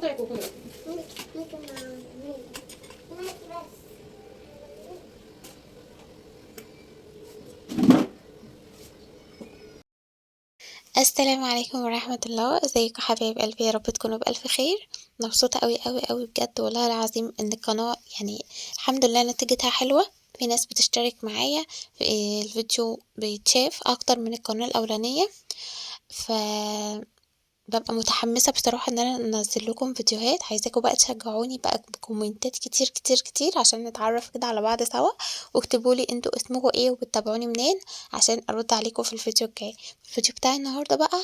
مبسوطه يا كوكو؟ السلام عليكم ورحمة الله. ازيكم حبايب قلبي؟ يا رب تكونوا بألف خير. مبسوطة قوي قوي قوي بجد والله العظيم ان القناة يعني الحمد لله نتيجتها حلوة. في ناس بتشترك معايا، الفيديو بيتشاف اكتر من القناة الاولانية. ف بابقى متحمسة بصراحة ان انا انزل لكم فيديوهات. عايزاكم بقى تشجعوني بقى بكومنتات كتير كتير كتير عشان نتعرف كده على بعض سوا. واكتبوا لي انتوا اسمكم ايه وبتتابعوني منين عشان ارد عليكم في الفيديو الجاي. الفيديو بتاع النهارده بقى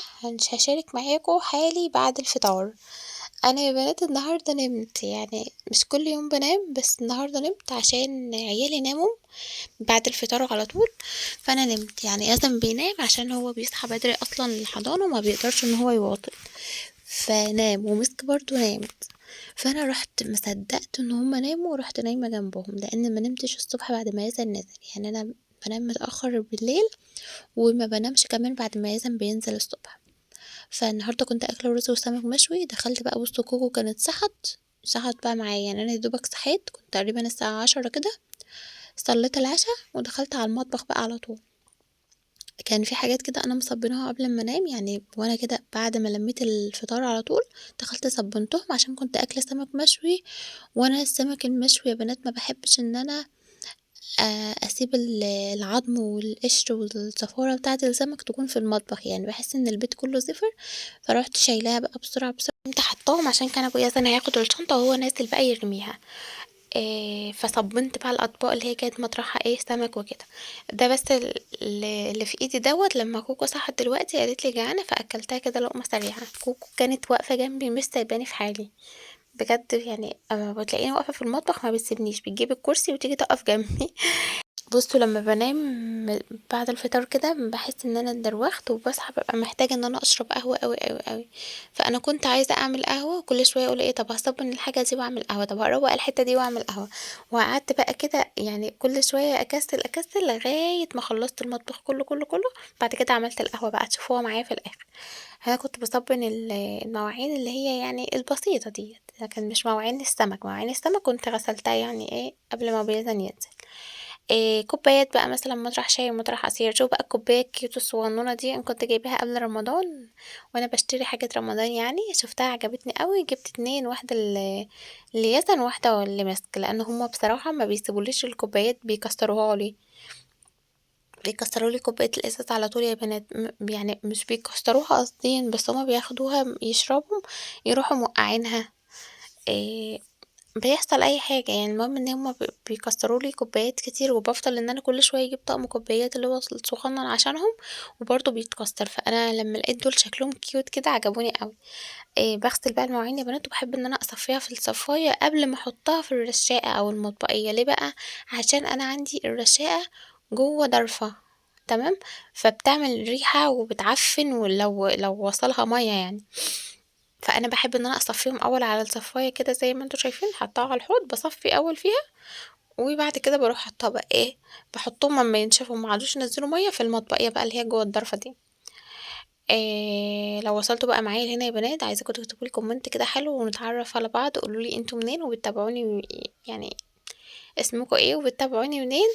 هشارك معاكم حالي بعد الفطار. انا يا بنات النهارده نمت، يعني مش كل يوم بنام بس النهارده نمت عشان عيالي ناموا بعد الفطار على طول. فانا نمت، يعني ياسن بينام عشان هو بيصحى بدري اصلا الحضانه وما بيقدرش ان هو يواصل، فنام ومسك برضو نامت. فانا رحت مصدقت ان هما ناموا ورحت نايمه جنبهم لان ما نمتش الصبح بعد ما يزن نزل. يعني انا بنام متاخر بالليل وما بنامش كمان بعد ما يزن بينزل الصبح. فالنهارده كنت اكله رز وسمك مشوي. دخلت بقى وسط كوكو كانت صحت بقى معايا. يعني انا يا دوبك صحيت كنت تقريبا الساعه 10 كده، صليت العشاء ودخلت على المطبخ بقى على طول. كان في حاجات كده انا مصبناها قبل ما انام، يعني وانا كده بعد ما لميت الفطار على طول دخلت صبنتهم عشان كنت اكله سمك مشوي. وانا السمك المشوي يا بنات ما بحبش ان انا اسيب العظم والقشر والزفاره بتاعه السمك تكون في المطبخ، يعني بحس ان البيت كله زفر. فروحت شايلاها بقى بسرعه بسرعه، كنت حطاهم عشان كان ابويا زين هياخد الشنطه وهو نازل بقى يرميها. فصبنت بقى الأطباق اللي هي كانت مطرحها سمك وكده. ده بس اللي في ايدي دوت. لما كوكو صحت دلوقتي قالت لي جعانة فأكلتها كده لقمة سريعة. كوكو كانت واقفة جنبي مش سايباني في حالي بجد، يعني اما بتلاقيني واقفة في المطبخ ما بتسيبنيش، بتجيب الكرسي وتيجي تقف جنبي. بصوا لما بنام بعد الفطار كده بحس ان انا اتدروخت وبصحى ببقى محتاجه ان انا اشرب قهوه قوي قوي قوي. فانا كنت عايزه اعمل قهوه، كل شويه اقول طب هصبن الحاجه دي واعمل قهوه، طب هروق الحته دي واعمل قهوه. وقعدت بقى كده يعني كل شويه اكسل اكسل لغايه ما خلصت المطبخ كله كله كله. بعد كده عملت القهوه بقى تشوفوها معايا في الاخر. انا كنت بصبن المواعين اللي هي يعني البسيطه دي، لكن مش مواعين السمك. مواعين السمك كنت غسلتها يعني قبل ما بيزن ينزل. كوبايات بقى مثلا مطرح شاي ومطرح عصير. شوف بقى الكوباية الكيوت الصغنونة دي انا كنت جايباها قبل رمضان وانا بشتري حاجة رمضان، يعني شفتها عجبتني قوي جبت اتنين، واحدة لياسن وواحدة لمسك، لان هما بصراحة ما بيسيبوليش الكوبايات بيكسروها لي. بيكسروا لي كوباية الازاز على طول يا بنات، يعني مش بيكسروها قصديا بس هما بياخدوها يشربوا يروحوا موقعينها. إيه بيحصل اي حاجه، يعني المهم ان هما بيكسروا لي كوبايات كتير وبفضل ان انا كل شويه اجيب طقم كوبايات اللي هو الصغنن عشانهم وبرضه بيتكسر. فانا لما لقيت دول شكلهم كيوت كده عجبوني قوي. بغسل بقى المواعين يا بنات وبحب ان انا اصفيها في الصفايه قبل ما احطها في الرشاقه او المطبقيه. ليه بقى؟ عشان انا عندي الرشاقه جوه ضرفه، تمام، فبتعمل ريحه وبتعفن ولو وصلها ميه يعني. فانا بحب ان انا اصفيهم اول على الصفايه كده زي ما انتوا شايفين، حطها على الحوض بصفي اول فيها وبعد كده بروح حطها بقى بحطهم اما ينشفوا ما عادوش ينزلوا ميه في المطبقيه بقى اللي هي جوه الضرفه دي. لو وصلتوا بقى معايا هنا يا بنات عايزاكم تكتبوا لي كومنت كده حلو ونتعرف على بعض. قولوا لي انتوا منين وبتتابعوني، يعني اسمكم ايه وبتتابعوني منين.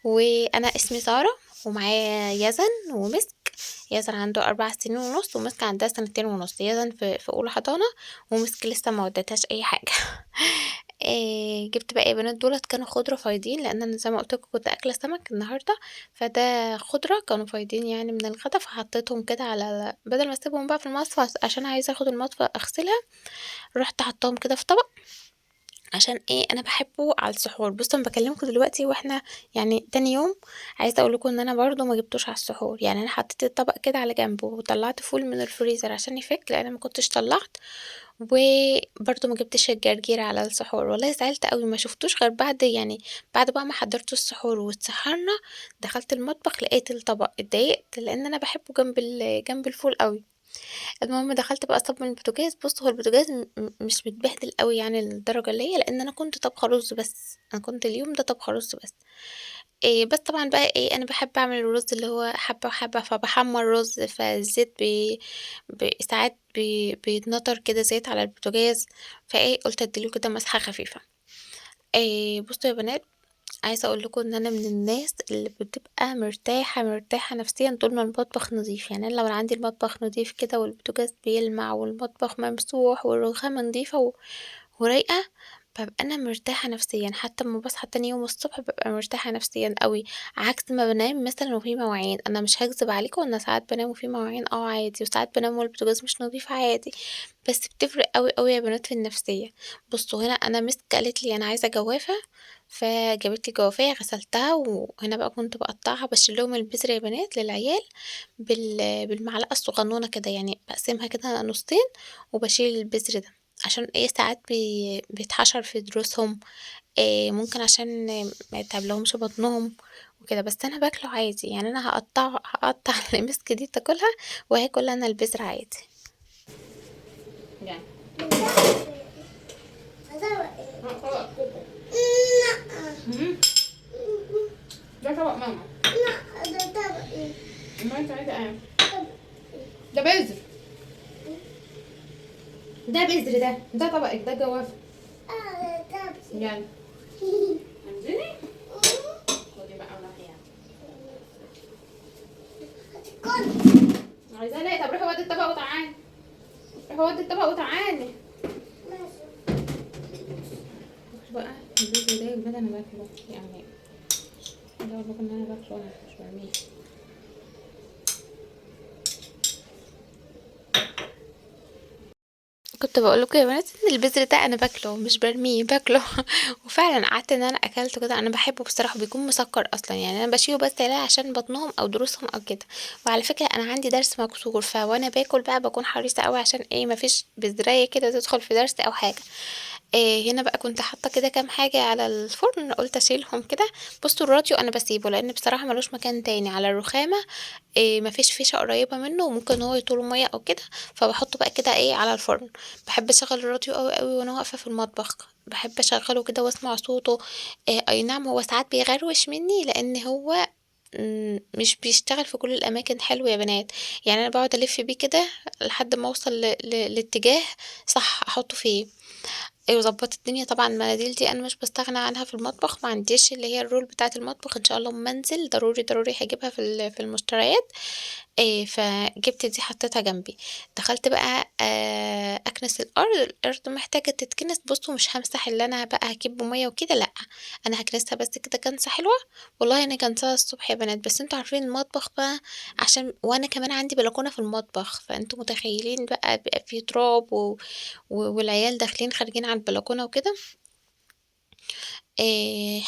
وانا اسمي ساره ومعايا يزن ومسك. يزن عنده 4 سنين ونص ومسك عندها 2 سنين ونص. يزن في اولى حضانة ومسك لسه ما ودتهاش اي حاجة. جبت بقى يا بنات دولت كانوا خضرة فايضين لان انا زي ما قلت لكم كنت اكله سمك النهارده. فده خضرة كانوا فايضين يعني من الغدا، فحطيتهم كده على بدل ما اسيبهم بقى في المصفى عشان عايزه اخد المصفى اغسلها. رحت حطاهم كده في طبق عشان انا باحبه على السحور. بصوا انا باكلمكم دلوقتي واحنا يعني تاني يوم. عايزه اقول لكم ان انا برضو ما جبتوش على السحور، يعني انا حطيت الطبق كده على جنب وطلعت فول من الفريزر عشان يفك لان انا ما كنتش طلعت. وبرضو ما جبتش الجرجير على السحور. والله زعلت قوي ما شفتوش غير بعد يعني بعد بقى ما حضرت السحور واتسحرنا. دخلت المطبخ لقيت الطبق اتضايقت لان انا بحبه جنب الفول قوي. المهم دخلت بقى اصب من البوتاجاز. بص هو البوتاجاز مش متبهدل قوي يعني للدرجه اللي هي، لان انا كنت طبخه رز بس. انا كنت اليوم ده طبخه رز بس. بس طبعًا بقى أنا باحب أعمل الرز اللي هو حبّة وحبّة، فباحمّر رز، فالزيت ساعات بيتنطر كده زيت على البوتاجاز، قُلت أدّي له كده مسحة خفيفة. بُصّوا يا بنات، عايزة أقول لكم إن أنا من الناس اللي بتبقى مرتاحة، مرتاحة نفسيًا طول ما المطبخ نضيف، يعني أنا لو عندي المطبخ نضيف كده والبوتاجاز بيلمع والمطبخ ممسوح والرخامة نضيفة ورايقة، بابقى أنا مرتاحة نفسيًا، حتى أمّا باصحى تاني يوم الصبح بابقى مرتاحة نفسيًا أوي، عكس ما بانام مثلًا وفي مواعين، أنا مش هاكذب عليكم أنا ساعات بانام وفي مواعين عادي، وساعات بانام والبوتاجاز مش نضيف عادي، بس بتفرق أوي، أوي يا بنات في النفسية. بُصّوا هنا أنا مسك قالت لي: "أنا عايزة جوافة." فجابت لي جوافية غسلتها، وهنا بقى كنت باقطّعها باشيل لهم البذر يا بنات للعيال بالمعلقة الصغنونة كده، يعني باقسمها كده نُصّين وباشيل البذر ده، عشان ساعات بيتحشر في ضروسهم، ممكن عشان ما يتعبلهمش بطنهم وكده، بس أنا باكله عادي، يعني أنا هاقطّع المِسك دي تاكلها وهاكل أنا البذر عادي. يعني طبق كوكو. لأ. ده طبق ماما. لأ ده طبقي. أمال أنت عايزة إيه؟ ده بذر. ده بذر ده طبقك ده جوافة. ده طبقي. يلا. انزلي. خدي بقى ونحيها. عايزاه ليه؟ طب روحي ودي الطبق وتعالي. روحي ودي الطبق وتعالي. ماشي. بص بقى البذر ده يا ولاد أنا باكله يعني عايزة أقول لكم إن أنا باكله أنا مش برميه. كنت باقول لكم يا بنات إن البذر ده أنا باكله مش بارميه، باكله وفعلًا قعدت إن أنا أكلته كده، أنا باحبه بصراحة بيكون مسكّر أصلًا، يعني أنا باشيله بس عشان بطنهم أو ضروسهم أو كده، وعلى فكرة أنا عندي ضرس مكسور، وأنا باكل بقى باكون حريصة أوي عشان ما فيش بذراية كده تدخل في ضرسي أو حاجة. هنا بقى كنت حاطة كده كام حاجة على الفرن قُلت أشيلهم كده، بُصّوا الراديو أنا باسيبه لإن بصراحة ما لوش مكان تاني، على الرخامة ما فيش فيشة قريبة منه وممكن إن هو يطول مَيّة أو كده، فباحطه بقى كده على الفرن. باحب أشغّل الراديو أوي، أوي وأنا واقفة في المطبخ، باحب أشغّله كده وأسمع صوته، أي نعم هو ساعات بيغروش منّي لإن هو مش بيشتغل في كل الأماكن حلو يا بنات، يعني أنا باقعد ألِف بيه كده لحد ما أوصل لاتجاه صح أحطه فيه. وضبّطت الدنيا طبعًا المناديل دي أنا مش باستغنى عنها في المطبخ، ما عنديش اللي هي الرول بتاعة المطبخ إن شاء الله أمّا أنزل ضروري، ضروري هاجيبها في المشتريات، فجِبت دي حطيتها جنبي. دخلت بقى أكنس الأرض محتاجة تتكنس بُصّوا مش هامسح اللي أنا بقى هاكِب مَيّة وكده لأ، أنا هاكنسها بس كده كنسة حلوة، والله أنا كنساها الصبح يا بنات، بس أنتم عارفين المطبخ بقى عشان وأنا كمان عندي بلكونة في المطبخ، فأنتم متخيلين بقى بيبقى في تراب والعيال داخلين خارجين على البلكونة وكده،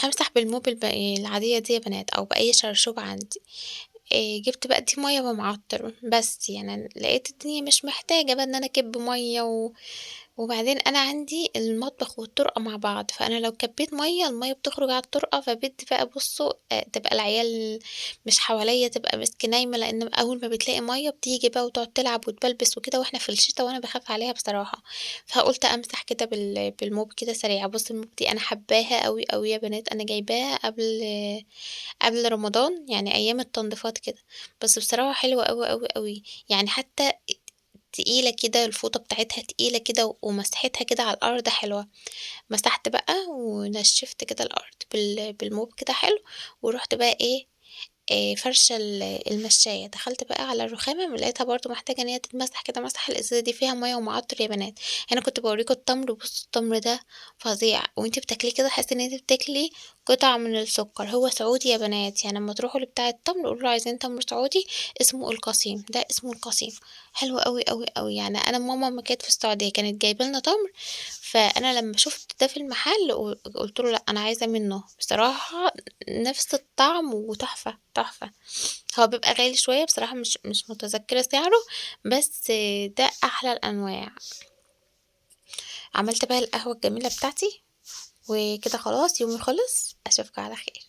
هامسح بالموب العادية دي يا بنات أو بأي شرشوبة عندي. جِبت بقى دي مَيّة ومعطر، بس يعني أنا لقيت الدنيا مش محتاجة بقى إن أنا أكِب مَيّة وبعدين أنا عندي المطبخ والطرقة مع بعض، فأنا لو كبّيت مَيّة، المَيّة بتخرج على الطرقة، فبدي بقى بُصّوا تبقى العيال مش حواليّا، تبقى نايمة، لإن أول ما بتلاقي مَيّة بتيجي بقى وتقعد تلعب وتبلبس وكده وإحنا في الشتا وأنا باخاف عليها بصراحة، فقُلت أمسح كده بالموب كده سريعة. بُصّوا الموب دي أنا حاباها أوي، أوي يا بنات، أنا جايباها قبل رمضان، يعني أيام التنضيفات كده، بس بصراحة حلوة أوي، أوي، أوي، يعني حتى تقيلة كده، الفوطة بتاعتها تقيلة كده ومسحتها كده على الأرض حلوة. مسحت بقى ونشّفت كده الأرض بالموب كده حلو، ورُحت بقى فارشة المشّاية، دخلت بقى على الرخامة لقيتها برضه محتاجة إن هي تتمسح كده مسحة، الإزازة دي فيها مَيّة ومعطر يا بنات. هنا كنت باوريكم التمر، بُصّوا التمر ده فظيع، وأنتِ بتاكليه كده تحسّي إن أنتِ بتاكلي قطعة من السُكّر، هو سعودي يا بنات، يعني أمّا تروحوا لبتاع التمر قولوا له عايزين تمر سعودي اسمه القصيم، ده اسمه القصيم، حلو أوي، أوي، أوي، يعني أنا ماما أمّا كانت في السعودية كانت جايبة لنا تمر، فأنا لمّا شُفت ده في المحل قُلت له: "لأ أنا عايزة منّه." بصراحة نفس الطعم وتحفة، تحفة. هو بيبقى غالي شوية بصراحة مش متذكرة سعره، بس ده أحلى الأنواع. عملت بقى القهوة الجميلة بتاعتي، وكده خلاص يومي خلص، أشوفكم على خير.